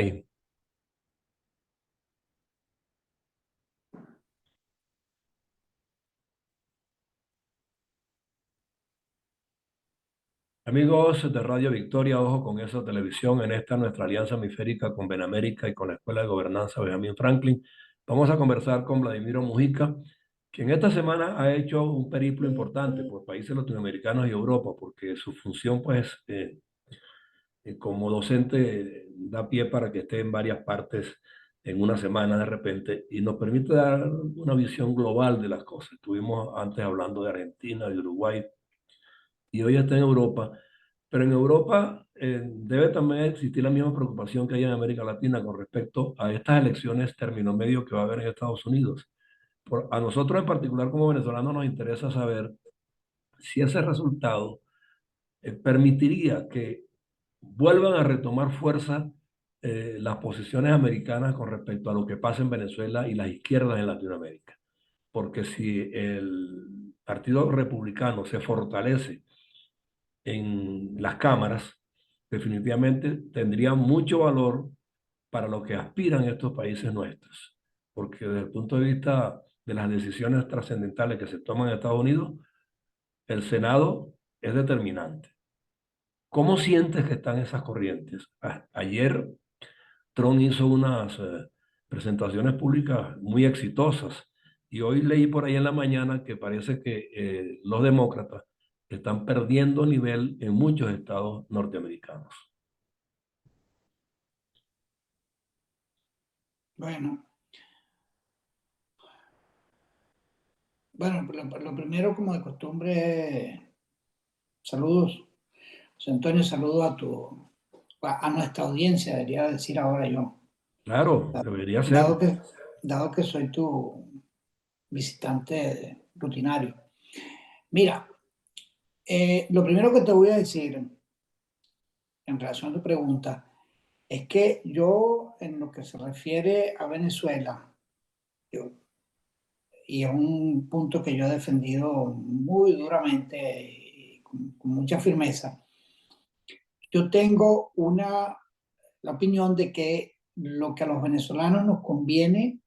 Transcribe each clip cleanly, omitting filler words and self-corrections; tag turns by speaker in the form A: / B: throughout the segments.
A: Hey, amigos de Radio Victoria, ojo con esa televisión, en esta nuestra alianza hemisférica con Benamérica y con la Escuela de Gobernanza Benjamin Franklin. Vamos a conversar con Vladimiro Mujica, quien esta semana ha hecho un periplo importante por países latinoamericanos y Europa, porque su función, pues, como docente, da pie para que esté en varias partes en una semana de repente y nos permite dar una visión global de las cosas. Estuvimos antes hablando de Argentina, de Uruguay, y hoy está en Europa. Pero en Europa debe también existir la misma preocupación que hay en América Latina con respecto a estas elecciones término medio que va a haber en Estados Unidos. A nosotros en particular como venezolanos nos interesa saber si ese resultado permitiría que vuelvan a retomar fuerza las posiciones americanas con respecto a lo que pasa en Venezuela y las izquierdas en Latinoamérica. Porque si el Partido Republicano se fortalece en las cámaras, definitivamente tendría mucho valor para lo que aspiran estos países nuestros. Porque desde el punto de vista de las decisiones trascendentales que se toman en Estados Unidos, el Senado es determinante. ¿Cómo sientes que están esas corrientes? Ayer Trump hizo unas presentaciones públicas muy exitosas y hoy leí por ahí en la mañana que parece que los demócratas están perdiendo nivel en muchos estados norteamericanos.
B: Bueno, bueno, lo primero, como de costumbre, saludos, José Antonio, saludos a nuestra audiencia, debería decir ahora yo,
A: Claro,
B: da-
A: debería ser.
B: dado que, dado que soy tu visitante rutinario. Mira, lo primero que te voy a decir en relación a tu pregunta es que yo, en lo que se refiere a Venezuela, yo- y es un punto que yo he defendido muy duramente y con mucha firmeza. Yo tengo la opinión de que lo que a los venezolanos nos conviene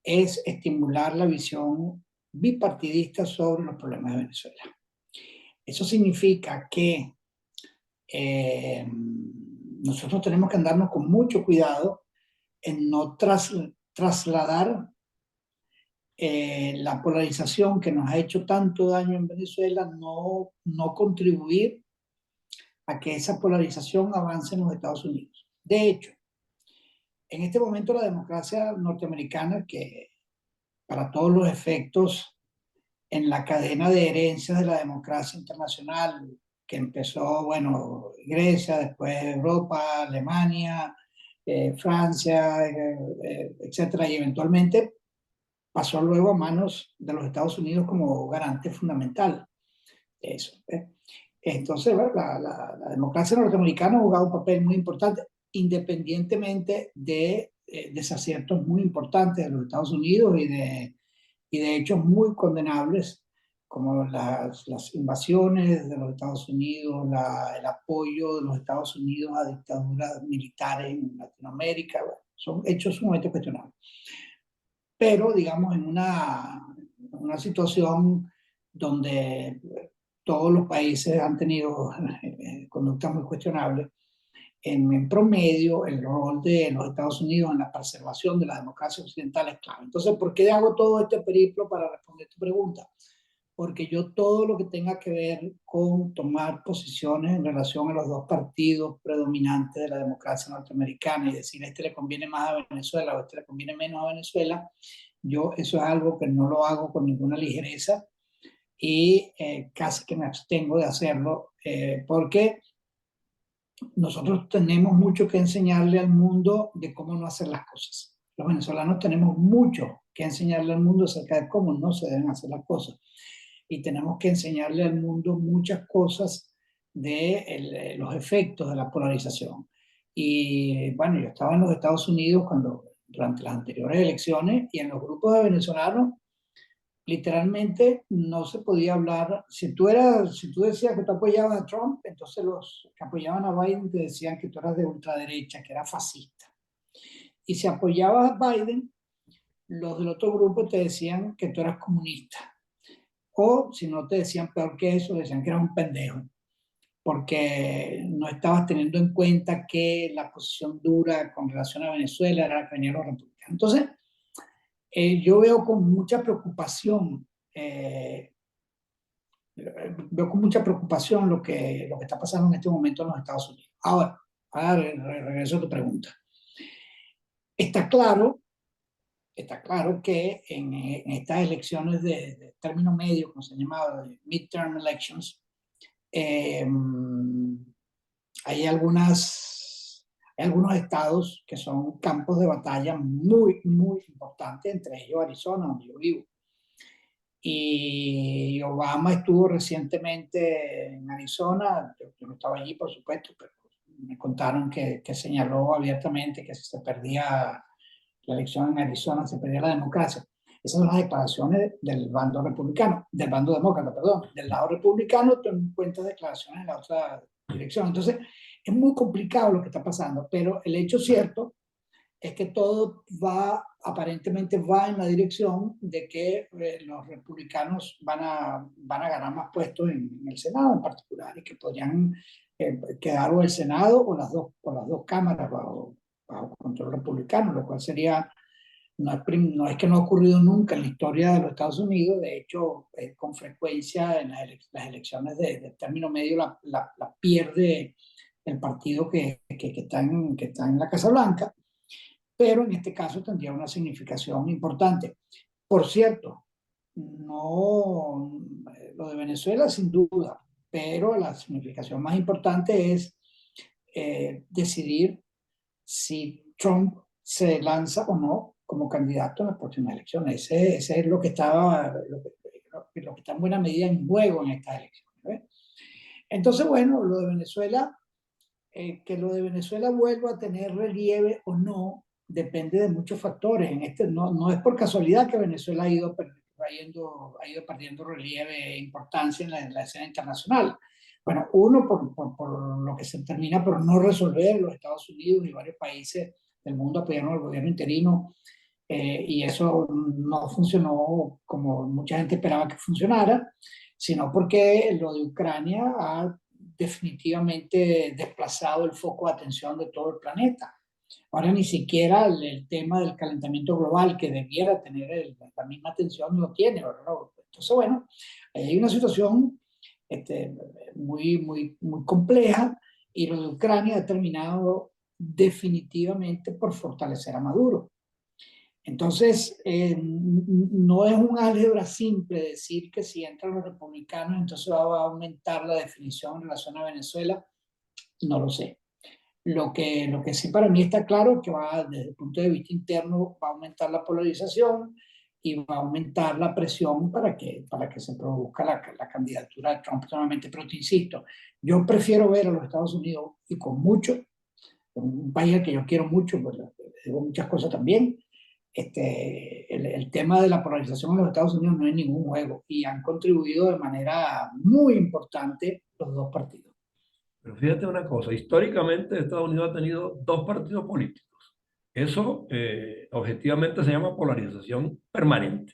B: es estimular la visión bipartidista sobre los problemas de Venezuela. Eso significa que nosotros tenemos que andarnos con mucho cuidado en no trasladar la polarización que nos ha hecho tanto daño en Venezuela, no contribuir a que esa polarización avance en los Estados Unidos. De hecho, en este momento la democracia norteamericana, que para todos los efectos en la cadena de herencias de la democracia internacional, que empezó, bueno, Grecia, después Europa, Alemania, Francia, etcétera, y eventualmente pasó luego a manos de los Estados Unidos como garante fundamental de eso. Entonces, bueno, la democracia norteamericana ha jugado un papel muy importante, independientemente de desaciertos muy importantes de los Estados Unidos y de hechos muy condenables, como las invasiones de los Estados Unidos, el apoyo de los Estados Unidos a dictaduras militares en Latinoamérica. Bueno, son hechos sumamente cuestionables. Pero, digamos, una situación donde todos los países han tenido conductas muy cuestionables, en promedio el rol de los Estados Unidos en la preservación de la democracia occidental es clave. Entonces, ¿por qué hago todo este periplo para responder tu pregunta? Porque yo todo lo que tenga que ver con tomar posiciones en relación a los dos partidos predominantes de la democracia norteamericana y decir, este le conviene más a Venezuela o este le conviene menos a Venezuela, yo eso es algo que no lo hago con ninguna ligereza y casi que me abstengo de hacerlo porque nosotros tenemos mucho que enseñarle al mundo de cómo no hacer las cosas. Los venezolanos tenemos mucho que enseñarle al mundo acerca de cómo no se deben hacer las cosas. Y tenemos que enseñarle al mundo muchas cosas de los efectos de la polarización. Y bueno, yo estaba en los Estados Unidos durante las anteriores elecciones y en los grupos de venezolanos literalmente no se podía hablar. Si tú decías que tú apoyabas a Trump, entonces los que apoyaban a Biden te decían que tú eras de ultraderecha, que eras fascista. Y si apoyabas a Biden, los del otro grupo te decían que tú eras comunista. O si no te decían peor que eso, decían que eras un pendejo, porque no estabas teniendo en cuenta que la posición dura con relación a Venezuela era la que venían los republicanos. Entonces, yo veo con mucha preocupación, lo que está pasando en este momento en los Estados Unidos. Ahora regreso a tu pregunta. Está claro, está claro que en estas elecciones de término medio, como se han llamado, de midterm elections, eh, hay algunos estados que son campos de batalla muy, muy importantes, entre ellos Arizona, donde yo vivo. Y Obama estuvo recientemente en Arizona, yo no estaba allí, por supuesto, pero me contaron que señaló abiertamente que si se perdía la elección en Arizona, se perdía la democracia. Esas son las declaraciones del bando republicano, del bando demócrata, perdón. Del lado republicano, tú encuentras declaraciones en la otra dirección. Entonces, es muy complicado lo que está pasando, pero el hecho cierto es que todo aparentemente va en la dirección de que los republicanos van a ganar más puestos en el Senado en particular y que podrían quedar o el Senado o las dos cámaras bajo control republicano, lo cual sería, no es que no ha ocurrido nunca en la historia de los Estados Unidos. De hecho, con frecuencia en las elecciones de término medio la pierde el partido que está en la Casa Blanca, pero en este caso tendría una significación importante. Por cierto, no, lo de Venezuela sin duda, pero la significación más importante es decidir si Trump se lanza o no como candidato en las próximas elecciones. Ese es lo que está en buena medida en juego en estas elecciones, ¿ves? Entonces, bueno, lo de Venezuela, que lo de Venezuela vuelva a tener relieve o no, depende de muchos factores. No es por casualidad que Venezuela ha ido perdiendo relieve e importancia en la escena internacional. Bueno, uno, por lo que se termina por no resolver los Estados Unidos y varios países del mundo apoyaron al gobierno interino, y eso no funcionó como mucha gente esperaba que funcionara, sino porque lo de Ucrania ha definitivamente desplazado el foco de atención de todo el planeta. Ahora ni siquiera el tema del calentamiento global, que debiera tener la misma atención, lo tiene, ¿verdad? Entonces, bueno, ahí hay una situación muy, muy, muy compleja, y lo de Ucrania ha terminado definitivamente por fortalecer a Maduro. Entonces, no es un álgebra simple decir que si entran los republicanos, entonces va a aumentar la definición en relación a Venezuela. No lo sé. Lo que sí para mí está claro es que desde el punto de vista interno, va a aumentar la polarización y va a aumentar la presión para que se produzca la candidatura de Trump nuevamente. Pero te insisto, yo prefiero ver a los Estados Unidos, y con mucho, un país al que yo quiero mucho, pues digo muchas cosas también. El tema de la polarización en los Estados Unidos no es ningún juego, y han contribuido de manera muy importante los dos partidos.
A: Pero fíjate una cosa, históricamente Estados Unidos ha tenido dos partidos políticos. Eso objetivamente se llama polarización permanente.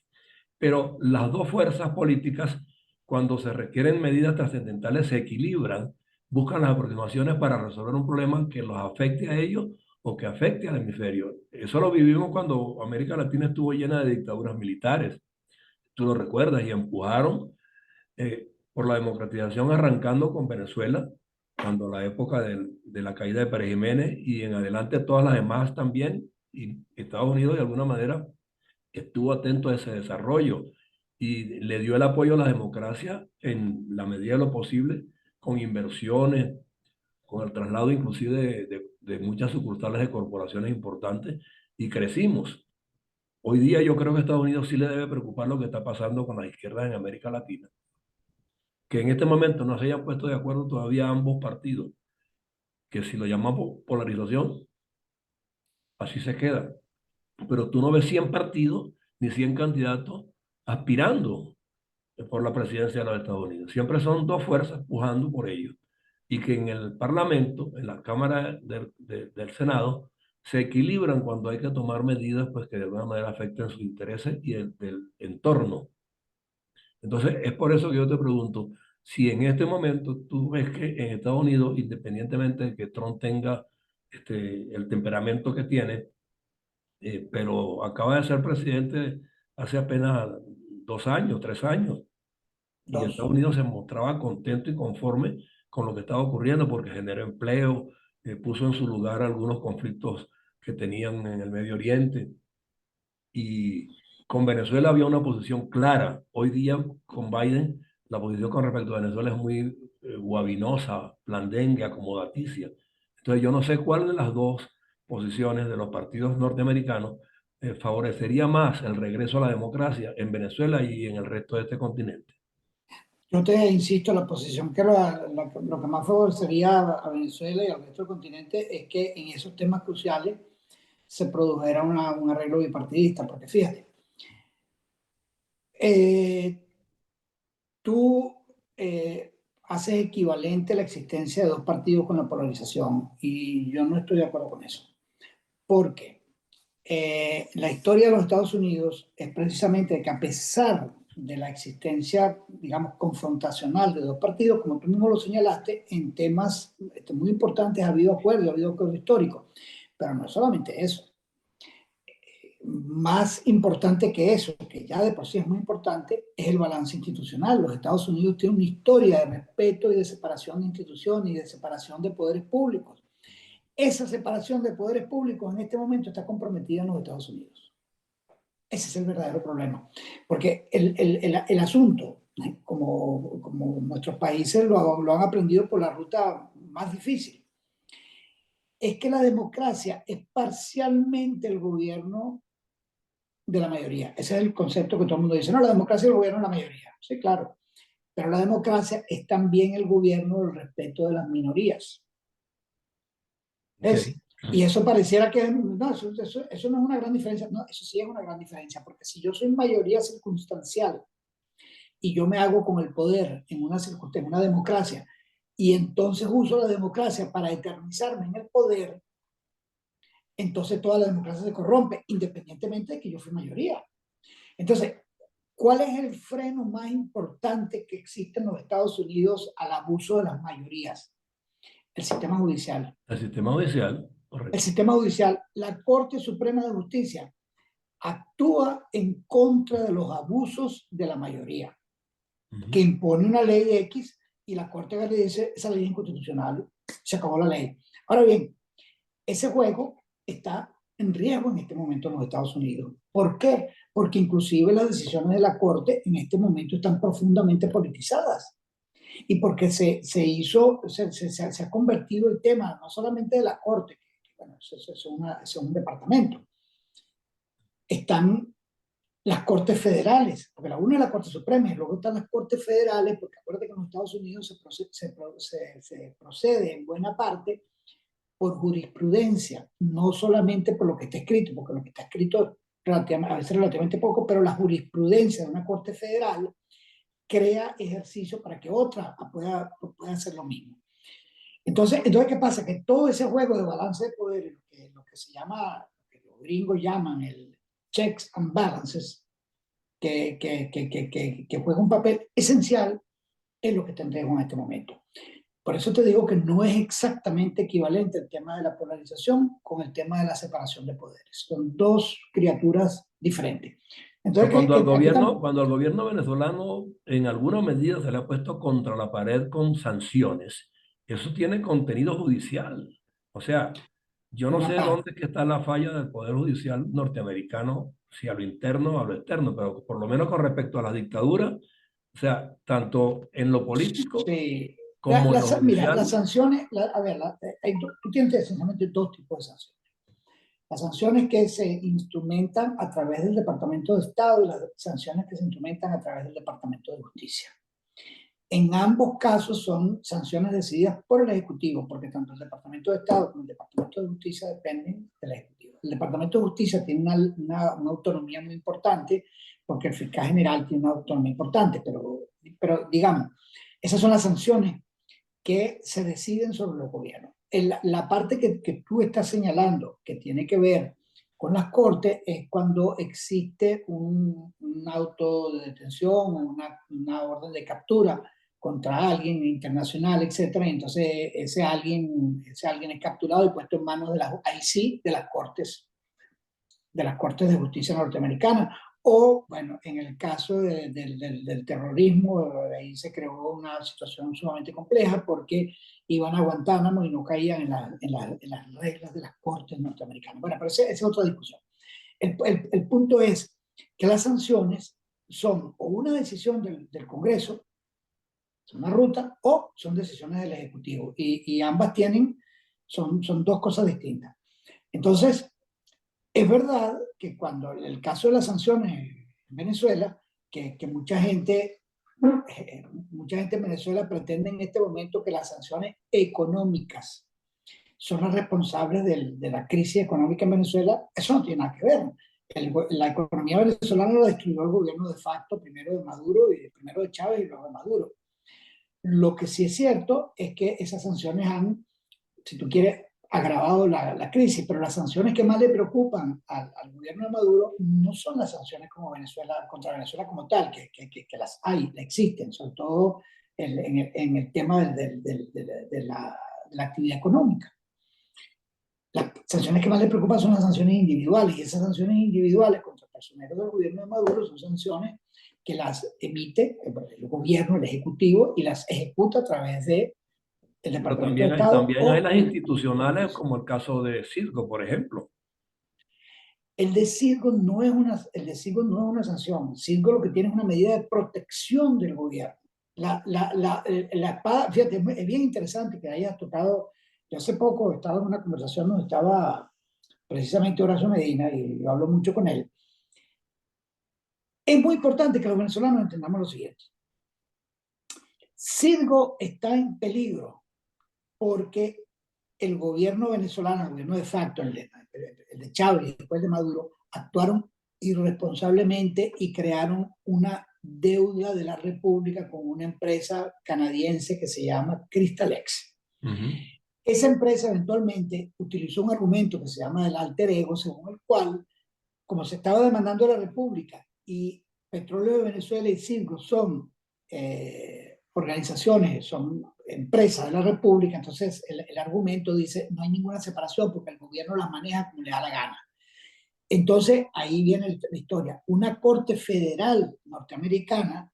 A: Pero las dos fuerzas políticas, cuando se requieren medidas trascendentales, se equilibran, buscan las aproximaciones para resolver un problema que los afecte a ellos o que afecte al hemisferio. Eso lo vivimos cuando América Latina estuvo llena de dictaduras militares. Tú lo recuerdas, y empujaron por la democratización, arrancando con Venezuela, cuando la época de la caída de Pérez Jiménez, y en adelante todas las demás también, y Estados Unidos de alguna manera estuvo atento a ese desarrollo y le dio el apoyo a la democracia en la medida de lo posible, con inversiones, con el traslado inclusive de muchas sucursales de corporaciones importantes, y crecimos. Hoy día yo creo que a Estados Unidos sí le debe preocupar lo que está pasando con la izquierda en América Latina, que en este momento no se hayan puesto de acuerdo todavía ambos partidos, que si lo llamamos polarización, así se queda. Pero tú no ves 100 partidos ni 100 candidatos aspirando por la presidencia de los Estados Unidos. Siempre son dos fuerzas pujando por ello. Y que en el Parlamento, en la Cámara del Senado, se equilibran cuando hay que tomar medidas pues, que de alguna manera afecten sus intereses y el del entorno. Entonces, es por eso que yo te pregunto, si en este momento tú ves que en Estados Unidos, independientemente de que Trump tenga el temperamento que tiene, pero acaba de ser presidente hace apenas 2 años, 3 años, y Estados
B: Dos.
A: Unidos se mostraba contento y conforme con lo que estaba ocurriendo porque generó empleo, puso en su lugar algunos conflictos que tenían en el Medio Oriente. Y con Venezuela había una posición clara. Hoy día con Biden la posición con respecto a Venezuela es muy guabinosa, blandengue, acomodaticia. Entonces yo no sé cuál de las dos posiciones de los partidos norteamericanos favorecería más el regreso a la democracia en Venezuela y en el resto de este continente.
B: Yo te insisto, la posición que lo que más favorecería a Venezuela y al resto del continente es que en esos temas cruciales se produjera un arreglo bipartidista, porque fíjate, eh, tú haces equivalente la existencia de dos partidos con la polarización y yo no estoy de acuerdo con eso, porque la historia de los Estados Unidos es precisamente que a pesar de la existencia, digamos, confrontacional de dos partidos, como tú mismo lo señalaste, en temas muy importantes ha habido acuerdo histórico, pero no es solamente eso. Más importante que eso, que ya de por sí es muy importante, es el balance institucional. Los Estados Unidos tienen una historia de respeto y de separación de instituciones y de separación de poderes públicos. Esa separación de poderes públicos en este momento está comprometida en los Estados Unidos. Ese es el verdadero problema. Porque el asunto, como nuestros países lo han aprendido por la ruta más difícil, es que la democracia es parcialmente el gobierno de la mayoría. Ese es el concepto que todo el mundo dice. No, la democracia es el gobierno de la mayoría. Sí, claro. Pero la democracia es también el gobierno del respeto de las minorías.
A: Ok.
B: ¿Ves? Y eso pareciera que no, eso no es una gran diferencia. No, eso sí es una gran diferencia, porque si yo soy mayoría circunstancial y yo me hago con el poder en una circunstancia, en una democracia, y entonces uso la democracia para eternizarme en el poder, entonces toda la democracia se corrompe, independientemente de que yo fui mayoría. Entonces, ¿cuál es el freno más importante que existe en los Estados Unidos al abuso de las mayorías? El sistema judicial.
A: El sistema judicial,
B: El
A: correcto.
B: sistema judicial, la Corte Suprema de Justicia actúa en contra de los abusos de la mayoría, que
A: Ujú.
B: impone una ley X y la Corte le dice, esa ley es inconstitucional, se acabó la ley. Ahora bien, ese juego está en riesgo en este momento en los Estados Unidos. ¿Por qué? Porque inclusive las decisiones de la Corte en este momento están profundamente politizadas y porque se ha convertido el tema no solamente de la Corte, que bueno, es un departamento, están las Cortes Federales, porque la una es la Corte Suprema y luego están las Cortes Federales, porque acuérdate que en los Estados Unidos se procede en buena parte por jurisprudencia, no solamente por lo que está escrito, porque lo que está escrito a veces relativamente poco, pero la jurisprudencia de una Corte Federal crea ejercicio para que otra pueda hacer lo mismo. Entonces, ¿qué pasa? Que todo ese juego de balance de poder, lo que se llama, lo que los gringos llaman el checks and balances, que juega un papel esencial, es lo que tendremos en este momento. Por eso te digo que no es exactamente equivalente el tema de la polarización con el tema de la separación de poderes. Son dos criaturas diferentes.
A: Pero
B: Entonces, aquí estamos.
A: cuando al gobierno venezolano en alguna medida se le ha puesto contra la pared con sanciones, eso tiene contenido judicial. O sea, yo no
B: Bueno,
A: sé
B: ajá,
A: dónde que está la falla del Poder Judicial norteamericano, si a lo interno o a lo externo, pero por lo menos con respecto a la dictadura, o sea, tanto en lo político
B: sí.
A: como en lo
B: Mira, las
A: judicial.
B: sanciones, a ver, tú tienes esencialmente dos tipos de sanciones. Las sanciones que se instrumentan a través del Departamento de Estado y las sanciones que se instrumentan a través del Departamento de Justicia. En ambos casos son sanciones decididas por el Ejecutivo, porque tanto el Departamento de Estado como el Departamento de Justicia dependen del Ejecutivo. El Departamento de Justicia tiene una autonomía muy importante porque el fiscal general tiene una autonomía importante, pero digamos, esas son las sanciones que se deciden sobre los gobiernos. La parte que tú estás señalando, que tiene que ver con las cortes, es cuando existe un auto de detención, una orden de captura contra alguien internacional, etcétera, y entonces ese alguien es capturado y puesto en manos de ahí sí, de las Cortes de Justicia norteamericanas. O, bueno, en el caso del terrorismo, ahí se creó una situación sumamente compleja porque iban a Guantánamo y no caían en las reglas de las Cortes norteamericanas. Bueno, pero esa es otra discusión. El punto es que las sanciones son o una decisión del Congreso, son una ruta, o son decisiones del Ejecutivo. Y ambas son dos cosas distintas. Entonces, es verdad que cuando el caso de las sanciones en Venezuela, que mucha gente en Venezuela pretende en este momento que las sanciones económicas son las responsables de la crisis económica en Venezuela, eso no tiene nada que ver. La economía venezolana la destruyó el gobierno de facto, primero de Maduro, y primero de Chávez y luego de Maduro. Lo que sí es cierto es que esas sanciones han, si tú quieres, agravado la crisis, pero las sanciones que más le preocupan al gobierno de Maduro no son las sanciones como Venezuela, contra Venezuela como tal, que las hay, existen, sobre todo en el tema de la actividad económica. Las sanciones que más le preocupan son las sanciones individuales, y esas sanciones individuales contra personeros del gobierno de Maduro son sanciones que las emite el gobierno, el ejecutivo, y las ejecuta a través de el
A: Pero
B: Departamento de Estado
A: también hay
B: o
A: las
B: el Poder
A: institucionales,
B: Judicial.
A: como el caso de Circo, por ejemplo.
B: El desarraigo no es una sanción. El desarraigo lo que tiene es una medida de protección del gobierno. La espada, fíjate, es bien interesante que hayas tocado. Yo hace poco estaba en una conversación donde estaba precisamente Horacio Medina, y yo hablo mucho con él. Es muy importante que los venezolanos entendamos lo siguiente. Cirgo está en peligro porque el gobierno venezolano, el gobierno de facto, el de Chávez y después de Maduro, actuaron irresponsablemente y crearon una deuda de la República con una empresa canadiense que se llama Crystalex.
A: Ujú.
B: Esa empresa eventualmente utilizó un argumento que se llama el alter ego, según el cual, como se estaba demandando a la República y Petróleo de Venezuela y Circo son organizaciones, son empresas de la República, entonces el argumento dice no hay ninguna separación porque el gobierno las maneja como le da la gana. Entonces ahí viene la historia. Una corte federal norteamericana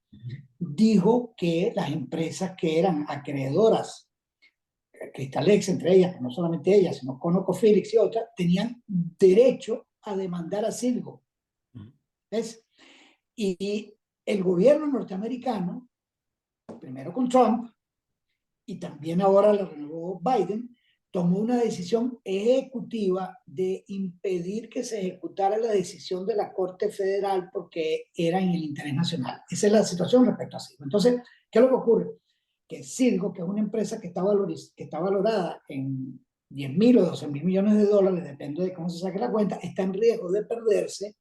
B: dijo que las empresas que eran acreedoras, Cristalex entre ellas, pero no solamente ellas, sino ConocoPhillips y otras, tenían derecho a demandar a Cirgo. ¿Ves? Y el gobierno norteamericano, primero con Trump, y también ahora lo renovó Biden, tomó una decisión ejecutiva de impedir que se ejecutara la decisión de la Corte Federal porque era en el interés nacional. Esa es la situación respecto a Cirgo. Entonces, ¿qué es lo que ocurre? Que Cirgo, que es una empresa que está valorada en 10.000 o 12.000 millones de dólares, depende de cómo se saque la cuenta, está en riesgo de perderse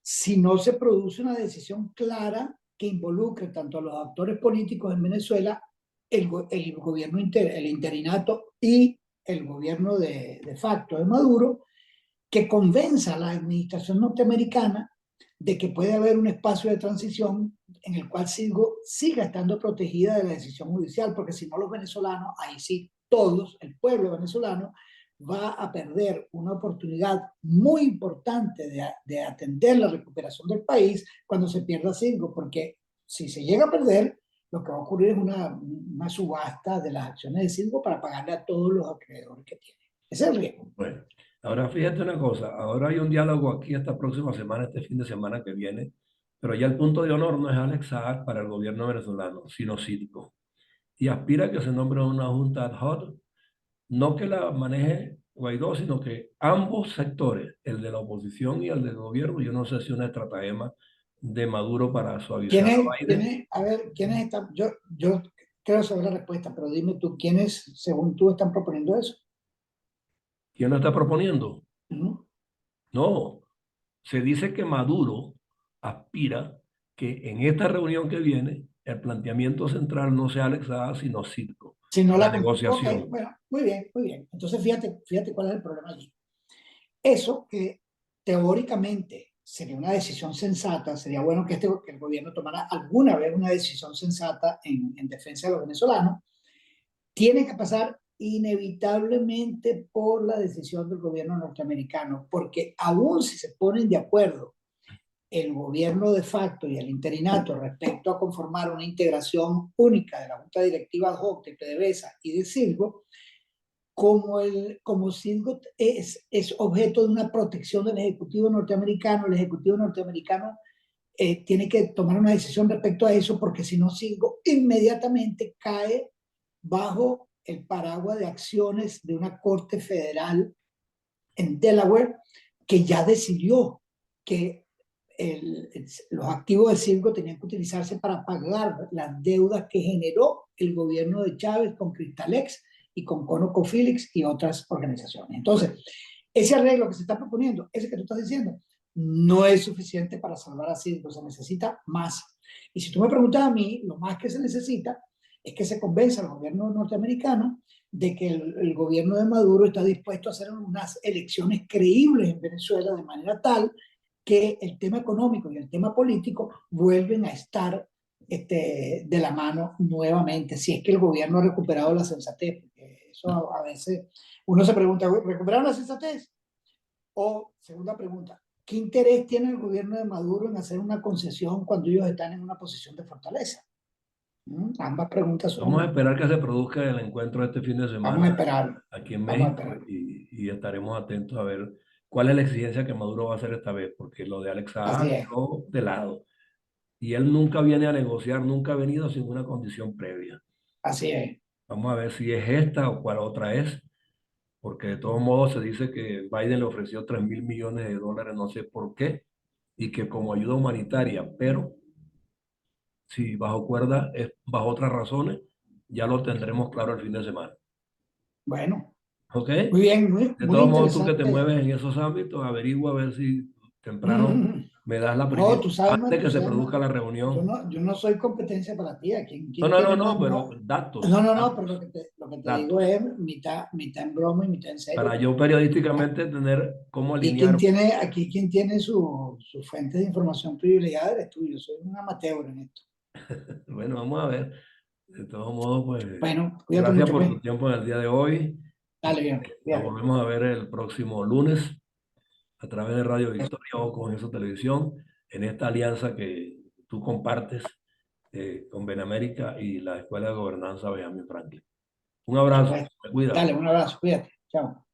B: si no se produce una decisión clara que involucre tanto a los actores políticos en Venezuela, el gobierno el interinato y el gobierno de facto de Maduro, que convenza a la administración norteamericana de que puede haber un espacio de transición en el cual siga estando protegida de la decisión judicial, porque si no los venezolanos, ahí sí, todos, el pueblo venezolano, va a perder una oportunidad muy importante de atender la recuperación del país cuando se pierda Cirgo, porque si se llega a perder, lo que va a ocurrir es una subasta de las acciones de Cirgo para pagarle a todos los acreedores que tiene. Ese es el riesgo.
A: Bueno, ahora fíjate una cosa, ahora hay un diálogo aquí esta próxima semana, este fin de semana que viene, pero ya el punto de honor no es Alex Saab para el gobierno venezolano, sino Citgo. Y aspira a que se nombre una junta ad hoc, no que la maneje Guaidó, sino que ambos sectores, el de la oposición y el del gobierno, yo no sé si una estratagema de Maduro para suavizar a Biden.
B: A ver, ¿quiénes están? Yo creo saber la respuesta, pero dime tú, ¿quiénes, según tú, están proponiendo eso?
A: ¿Quién lo está proponiendo?
B: ¿No?
A: No, se dice que Maduro aspira que en esta reunión que viene el planteamiento central no sea Alex Saab, sino Citgo,
B: Si no
A: la
B: la... Ok,
A: negociación.
B: bueno, muy bien, muy bien. Entonces, fíjate cuál es el problema allí. Eso que teóricamente sería una decisión sensata, sería bueno que el gobierno tomara alguna vez una decisión sensata en defensa de los venezolanos, tiene que pasar inevitablemente por la decisión del gobierno norteamericano, porque aún si se ponen de acuerdo el gobierno de facto y el interinato respecto a conformar una integración única de la Junta Directiva ad hoc de PDVSA y de Silgo, como Silgo es objeto de una protección del Ejecutivo norteamericano, el Ejecutivo norteamericano tiene que tomar una decisión respecto a eso, porque si no, Silgo inmediatamente cae bajo el paraguas de acciones de una corte federal en Delaware que ya decidió que los activos de Silgo tenían que utilizarse para pagar las deudas que generó el gobierno de Chávez con Cristalex y con ConocoPhillips y otras organizaciones. Entonces, ese arreglo que se está proponiendo, ese que tú estás diciendo, no es suficiente para salvar a Silgo, se necesita más. Y si tú me preguntas a mí, lo más que se necesita es que se convenza al gobierno norteamericano de que el gobierno de Maduro está dispuesto a hacer unas elecciones creíbles en Venezuela de manera tal que el tema económico y el tema político vuelven a estar de la mano nuevamente, si es que el gobierno ha recuperado la sensatez, porque eso a veces uno se pregunta, ¿recuperaron la sensatez? O, segunda pregunta, ¿qué interés tiene el gobierno de Maduro en hacer una concesión cuando ellos están en una posición de fortaleza? Ambas preguntas
A: Vamos a
B: son,
A: esperar que se produzca el encuentro este fin de
B: vamos a
A: semana
B: esperar,
A: aquí en
B: vamos a
A: México
B: esperar.
A: y estaremos atentos a ver cuál es la exigencia que Maduro va a hacer esta vez, porque lo de Alex
B: Así
A: Saab
B: es,
A: quedó de lado y él nunca viene a negociar, nunca ha venido sin una condición previa.
B: así es.
A: Vamos a ver si es esta o cuál otra es, porque de todos modos se dice que Biden le ofreció 3.000 millones de dólares, no sé por qué, y que como ayuda humanitaria, pero si bajo cuerda es bajo otras razones, ya lo tendremos claro el fin de semana.
B: Bueno,
A: ¿Ok?
B: muy bien,
A: De
B: muy
A: todos modos, tú que te
B: interesante.
A: mueves en esos ámbitos, averigua a ver si temprano me das la
B: No,
A: primera, antes que se produzca la reunión.
B: yo no soy competencia para ti.
A: No,
B: ¿Quién
A: no, no,
B: tiene
A: no,
B: más?
A: pero
B: No,
A: datos,
B: no, no, pero
A: datos,
B: lo que te digo
A: datos.
B: es mitad en broma y mitad en serio.
A: Para yo periodísticamente tener cómo alinear.
B: Aquí quien tiene su fuente de información privilegiada eres tú. Yo soy un amateur en esto.
A: Bueno, vamos a ver. De todos modos, pues,
B: Bueno, cuídate
A: gracias
B: mucho,
A: por
B: pues.
A: tu tiempo en el día de hoy.
B: Dale, bien,
A: Nos
B: cuídate.
A: volvemos a ver el próximo lunes a través de Radio Victoria o con eso Televisión, en esta alianza que tú compartes con Benamérica y la Escuela de Gobernanza Benjamin Franklin. Un
B: Por
A: abrazo,
B: supuesto.
A: me cuidas.
B: Dale, un abrazo, cuídate. Chao.